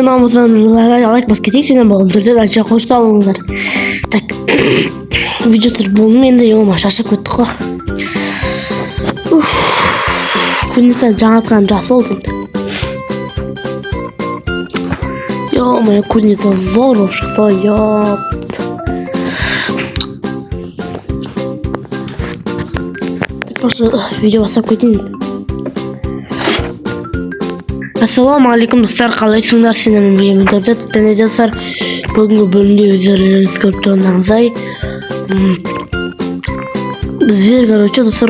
Like басып кетейік, сенен болған түрде дальше қоштап алыңыздар. Так, видео түсіріп болдым енді, ема шашып кеттік қой. Күннен сайын жаңартқаным жақсы болды енді. Ема, күннен сайын зор болып шықты, Просто видео бастап кетейін. Ассалаумағалейкум достар, қалайсыңдар? Сенің білемін түрде және достар, бүгінгі бөлімде өздеріңіз көріп тұрғандарыңыздай біздер, короче, достар,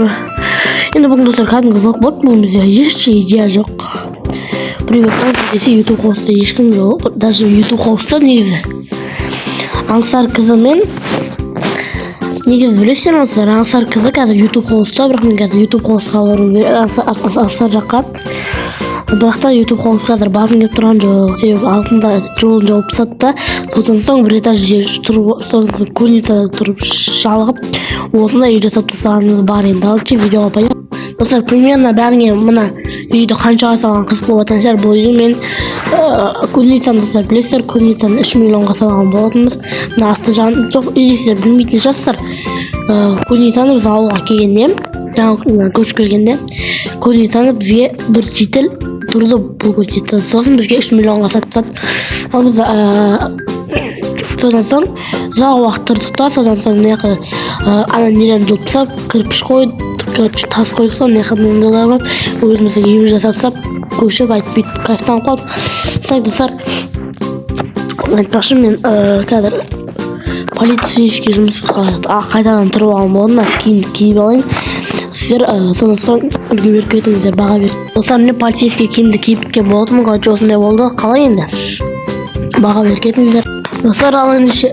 енді бүгін достар кәдімгі влог болды. Бүгін бізде ешқандай идея жоқ. Біреуге десе YouTube қосты, ешкім жоқ, даже YouTube қосты негізі. Аңсар қызы мен негізі білесіздер ме достар, Аңсар қызы қазір YouTube қосты, бірақ мен қазір YouTube қосқа бару Аңсар жаққа. Бірақ та YouTube қоңыз қазір барғым кеп тұрған жоқ, себебі алдында жолын жауып тастады да, содан соң бір этаж жер тұрып, көлницада тұрып жалығып, осындай үй жасап тастағанымыз бар енді. Алыншы видеоға баян. Достар, примерно бәріңе мына үйді қаншаға салған қызық болып жатқан шығар. Бұл үйді мен көлницаны достар білесіздер, көлницаны 3 миллионға салған болатынбыз. Мына асты жағын жоқ үйдесіздер білмейтін шығарсыздар. Көлницаны біз алуға келгенде, жаңа көшіп келгенде, көлницаны бізге бір шетел тұрды бұл көшеті. Сосын бізге 3 миллионға сатып. Ал біз содан соң ұзақ уақыт тұрдық та, содан соң ана нелерін жұлып тастап, кірпіш қойдық, тас қойдық та, өзіміздің үйіміз жасап тастап, көшіп айтып бүйтіп кайфтанып қалдық. Достар, айтпақшы мен қазір полицейский жұмысқа қайтадан тұрып алған болдым, киімді киіп алайын. Сіздер содан соң үлгі беріп кетіңіздер, баға беріп. Достар, мен полицейский киімді киіп кеткен болдым, короче осындай болды. Қалай енді? Баға беріп кетіңіздер. Достар, ал ендеше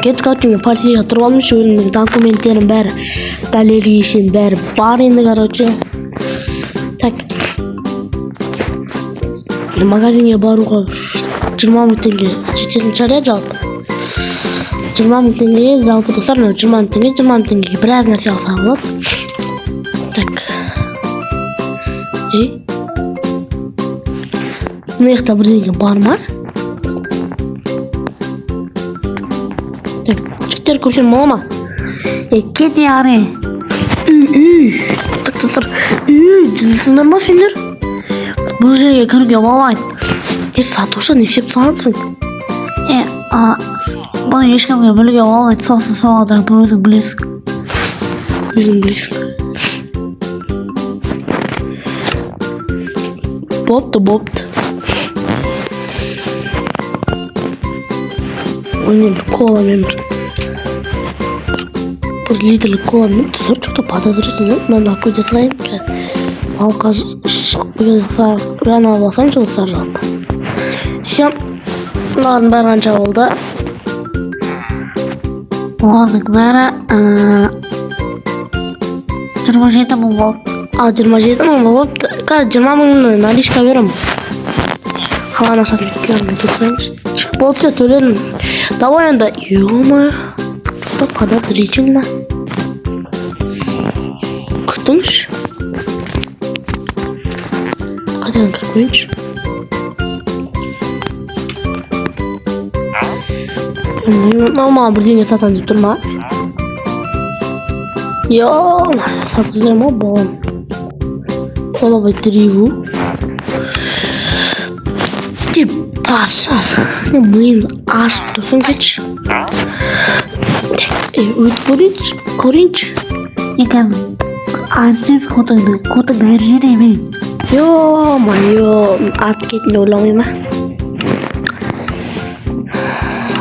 кеттік, короче мен полицейға тұрып алмыш, өзімнің документтерім бәрі, дәлелге шейін бәрі бар енді, короче. Так. Магазинге баруға 20 мың теңге жететін шығар жалпы. 20 мың теңге жалпы достар, 20 мың теңге біраз нәрсе алса болады. Так. Мына жақта бірдеңе бар ма? Так, жігіттер көрсем бола ма? Кет яғни. Так, достар, жынысыңдар ма сендер? Бұл жерге кіруге болмайды. Сатушы не істеп тұрғансың? Бұны ешкімге білуге болмайды, соғыда өзің білесің. Бопты. Оны бір коламен бір литрлік коламен тұзыр жоқты подозрительно. Мынаны алып көте салайын. Алқа шығып бүйін алып алсаң жұмыстар жалпы. Шем, бұлардың бәрі қанша болды? Бұлардың бәрі 27 мың болды. 27 мың болды. Қазір 20 мыңны наличка берем. Қалған ақшатын кеткелермен тұрсаңыз. Шығып болса төледім. Давай енді. Ё-ма. Подозрительно. Күтіңіз. Қайдан кіріп қойыншы. Маған бірдеңе сатан деп тұр ма? Сатыздар ма болам? Олабай тіреву. Деп таршар. Миымды ашып тұрсын кетші. Өйтіп көрейінші. Екем, арсен қотыңды әр жерде мен. Арты кетінде ойламай ма?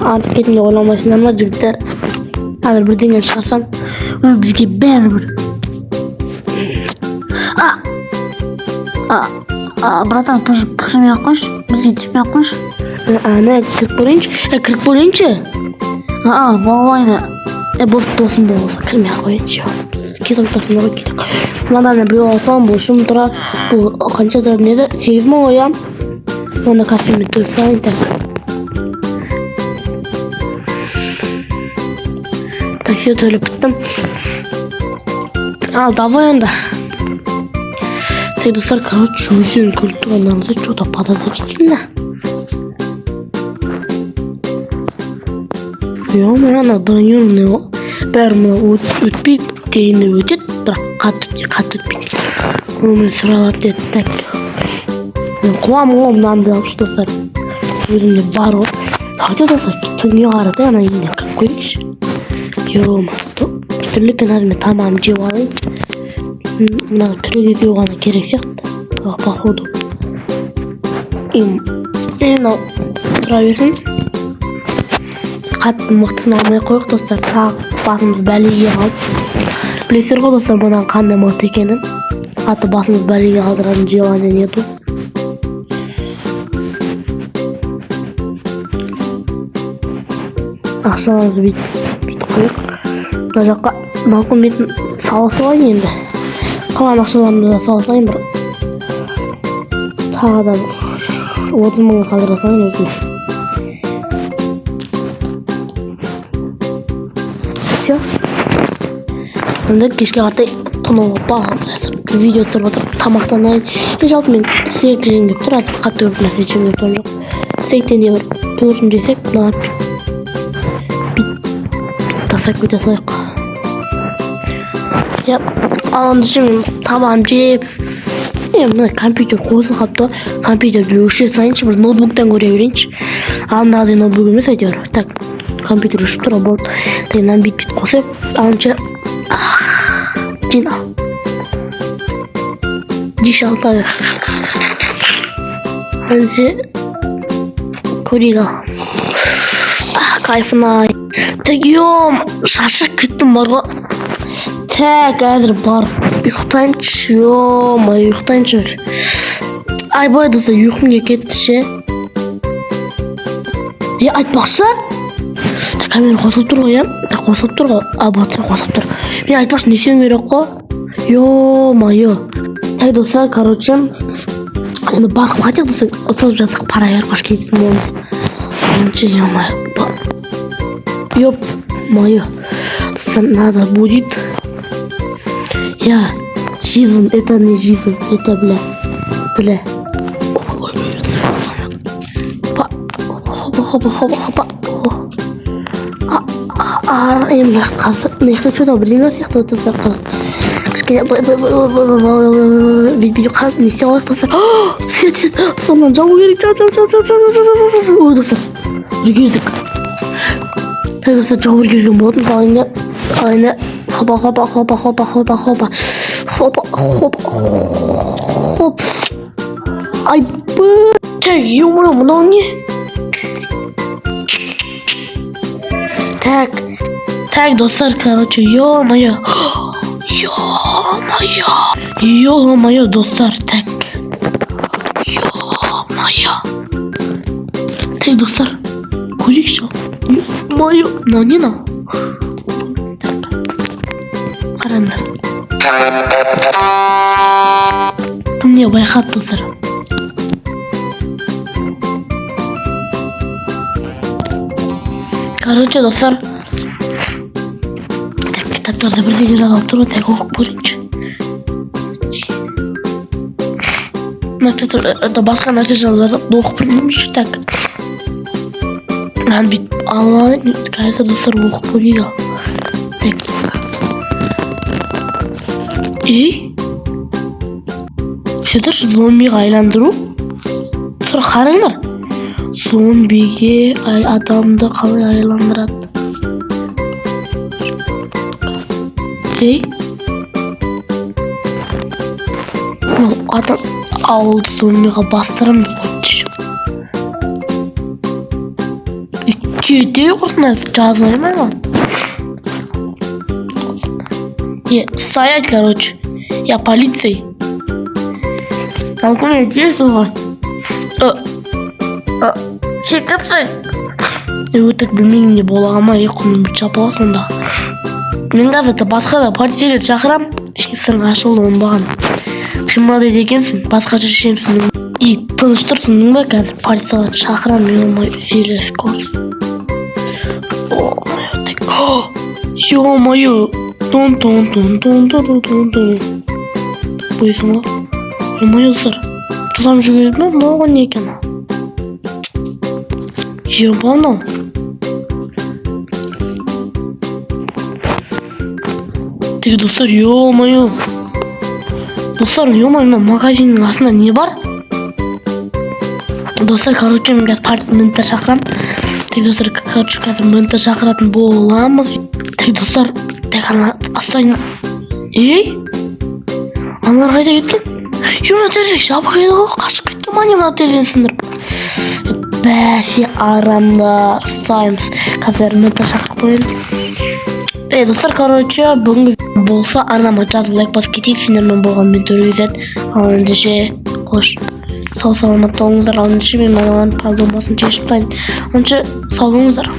Арты кетінде ойламайсыңдар ма, жігіттер? Қазір бірдеңе шығарсам, бізге бәрі бір. Братан, пұшымай ақ қойшы, бізге түшмей ақ қойшы. Кіріп көрейінші? Болмайды. Бұл досын болса, кірмей ақ қойыншы. Кетік тұрсын ғой, кетік. Мынаданы біреу алсам, бұл шым тұра, бұл қанша тұратын еді? 8 мың оям. Онда кафемен төліп салайын, так. Такси төліп біттім. Ал, давай онда. Так, достар, короче, өздерің көріп тұрғандарыңыздай что-то падады екен да. Ё-моё, ана бронированный бәрі өтпей дегенде өтеді, бірақ қатты өтпейді. Оны сұралады деді. Так, мен қуамын ғой мынаны алып достар. Өзімде бар ғой. Хотя достар, түнге қарады, ана үйіне кіріп қойайықшы. Ё-моё, тірлікпен мен тамағымды жеп алайын. Мына түрік екеу ғана керек сияқты. Походу. Мынау тұра берсін. Қатты мықтысын алмай қойық достар. Тағы басымыз бәлеге қалып. Білесіздер ғой достар, бұдан қандай мықты екенін. Аты басымыз бәлеге қалдыратын желание нету. Ақшаларды бүйтіп қойық. Мына жаққа балкон бетін сала салайын енді. Қалған ақшаларымды да сала салайын бір. Тағы да 30 мыңға қалдыра салайын өзім. Все. Енді кешке қартай тонауға бағам. Видео тұрып отырып тамақтанайын. Жалпы мен стейк жейін деп тұр. Азыр қатты көп нәрсе жейін деп тұрған жоқ. Стейктен де бір төсін жесек, мына тасақ көте салайық. Алғандышы мен тамағым жеп. Мына компьютер қосылып қапты. Компьютерді өшіре салайыншы, бір ноутбуктан көре берейінші. Алдағыдай ноутбук емес әйтеуір. Так, компьютер өшіп тұр, болды. Так, мынаны бүйтіп қосып, алынша жина. Диш алтағы. Алынша көрейік ал. Кайфына. Так, шашақ кеттім бар ғой. Так, әзір бар. Ұйықтайыншы, ё-моё, ұйықтайыншы. Ай, бай достар, ұйқым кетті ше. Айтпақшы? Так, камера қосылып тұр ғой, Так, қосылып тұр ғой. Батса қосылып тұр. Мен айтпақшы, не сен керек қой? Ё-моё. Так, достар, короче, енді барқып қайтық достар. Ұтылып жатсақ, пара беріп кететін болмыз. Оныншы, ё-моё. Ё-моё. Достар, надо будет. Жизнь, это не жизнь, это бля. Хопа. Енді неқті что-то біліңдер сияқты отырса қалып. Кішкене видео қалып не істей алайық достар. Свет, сонан жабу керек. Ой достар, жүргердік. Так достар, жабу жүрген болатын. Алайында хопа. Хоп. Ай, так, ё-моё, мынау не? Так, достар, короче, ё-моё, достар, так, ё-моё. Так, достар, көрейікші. Ё-моё, мынау не мынау? Так, қараңдар. Мне байқат достар. Короче, достар. Так, кітаптарда бірдеңе жазылып тұр ғой, так оқып көрейінші. Мына кітаптарда басқа нәрсе жазылып, оқып білмеймінші, так. Мынаны бүйтіп алып алайын, қазір достар оқып көрейік ал. Так. Сөйтірші зомбиға айландыру. Тұр, қараңдар. Зомбиге адамды қалай айландырады. Адам ауылды зомбиға бастырым қойды. Кете құртына жазылаймай ма? Стоять, короче. Я полиция. Алкоголь здесь у вас. Шекапсай. Өтік білмейін не бола ама екінің бір чапала сонда. Мен қазір басқа да полицейлер шақырам. Шекапсың ашылы оңбаған. Қимады дегенсің, басқаша шешемсің. И тыныш тұрсың ба қазір полицейлер шақырам. Мен олмай зелес көрсін. Ё-моё. Тон. Бұйсың ба? Ой достар, жылам жүгіреді ме? Мынау не екен? Ебано. Теги достар, ё-моё. Достар, ё-моё, мына магазиннің астында не бар? Достар, короче, мен қазір партнерді шақырам. Теги достар, короче, қазір ментор шақыратын боламыз. Теги достар, тек ана астайын. Ей? Аналар қайда кеткен? Мына терезеге жабық еді ғой, қашып кеткен ма не мына терезені сындырып? Бәсе арамда ұстаймыз. Қазір ментор шақырып қояйын. Достар, короче, бүгінгі болса арнама жазып лайк басып кетейік. Сендермен болған мен Төрегизет. Ал ендеше қош. Сау саламатта болыңыздар. Ал ендеше мен мыналардың проблемасын шешіп тайын. Онша сау болыңыздар.